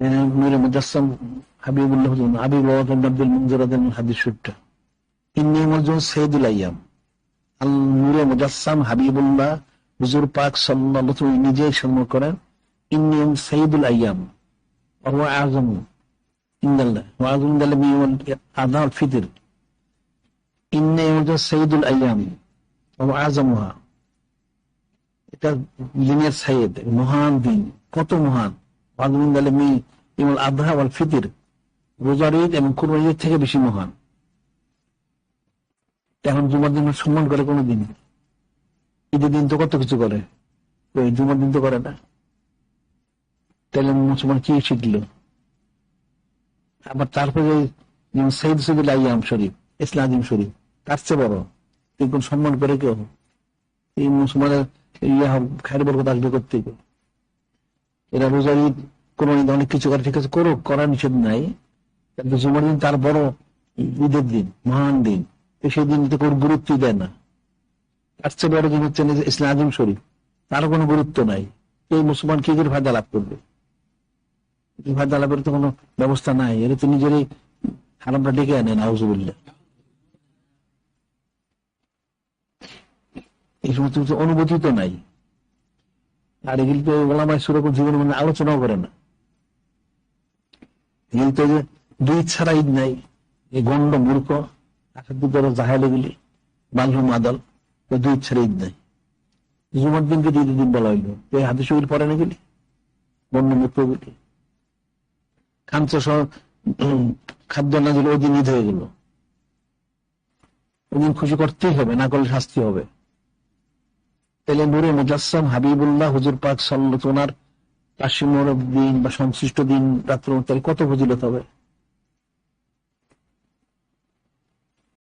নূরে মুজাসসাম হাবিবুল্লাহ হাবিবুল্লাহ আব্দুল মুনজির হাদিস শরীফটা, ইন্নী মজুন সাইয়্যিদুল আইয়াম, আল নূরে মুজাসসাম হাবিবুল্লাহ হুজুর পাক সাল্লাল্লাহু আলাইহি ওয়াসাল্লাম নিজেই সম্মান করেন, ইন্নী সাইয়্যিদুল আইয়াম ওয়া হুয়া আযম ইনদাল্লাহ ওয়া আযম ইনদাল্লাহ মিন আদাল ফিতর, ইন্নী মজুন সাইয়্যিদুল আইয়াম ওয়া হুয়া আযমুহা। এটা দিনের সাইয়্যিদ, মহান দিন, কত মহান। ওয়া আযম ইনদাল্লাহ মিন ইউল আযহা ওয়াল ফিতর, রোজার ঈদ এবং কুরবানির ঈদ থেকে বেশি মহান। এখন জুমার দিন সম্মান করে কোনো দিন? ঈদের দিন তো কত কিছু করে, জুমার দিন তো করে না। তাহলে মুসলমান কি শিখলো? আবার তারপরে যেমন সাইয়্যিদ সাইয়্যিদুল আইয়াম শরীফ, ইসলাম আযম শরীফ, তার চেয়ে বড়, কোন সম্মান করে কেউ? এই মুসলমানের খায়ের বরকত আসবে করতে। এরা রোজার ঈদ কোরবানির ঈদ অনেক কিছু করে, ঠিক আছে করুক, করার নিষেধ নাই, কিন্তু জুমার দিন তার বড় ঈদের দিন, মহান দিন, সেই দিন কোনো গুরুত্ব দেয় না। তার চেয়ে বড় দিন হচ্ছে ইসলাম আযম শরীফ, তারও কোনো গুরুত্ব নাই। এই মুসলমান কি করে ফায়দা লাভ করবে? ফায়দা লাভের তো কোনো ব্যবস্থা নাই, এর তো নিজেরই হারামটা ডেকে আনে। নাউযুবিল্লাহ। এই সমস্ত কিছু অনুভূতি তো নাই। আর এগুলি তো ওলামায়ে সুরক্ষণ জীবনে মানে আলোচনাও করে না। এগুলি তো দুই ছাড়া ঈদ নাই, এই গন্ড মূর্খ জাহেল, এগুলি বালহুম আদাল, দুই ছাড়া ঈদ নাই। জুমার দিনকে ঈদের দিন বলা হইলো, এই হাদিস শরীফ পড়ে না গেলি গন্ড মূর্খগুলি। খাদ্য না দিলে ওই দিন ঈদ হয়ে গেল, ওই দিন খুশি করতেই হবে, না করলে শাস্তি হবে। তাহলে নূরে মুজাসসাম হাবিবুল্লাহ হুজুর পাক সাল্লাল্লাহু আলাইহি ওয়াসাল্লাম 500 দিন বা সংশ্লিষ্ট দিন রাত্র, তাহলে কত ফজিলত হবে।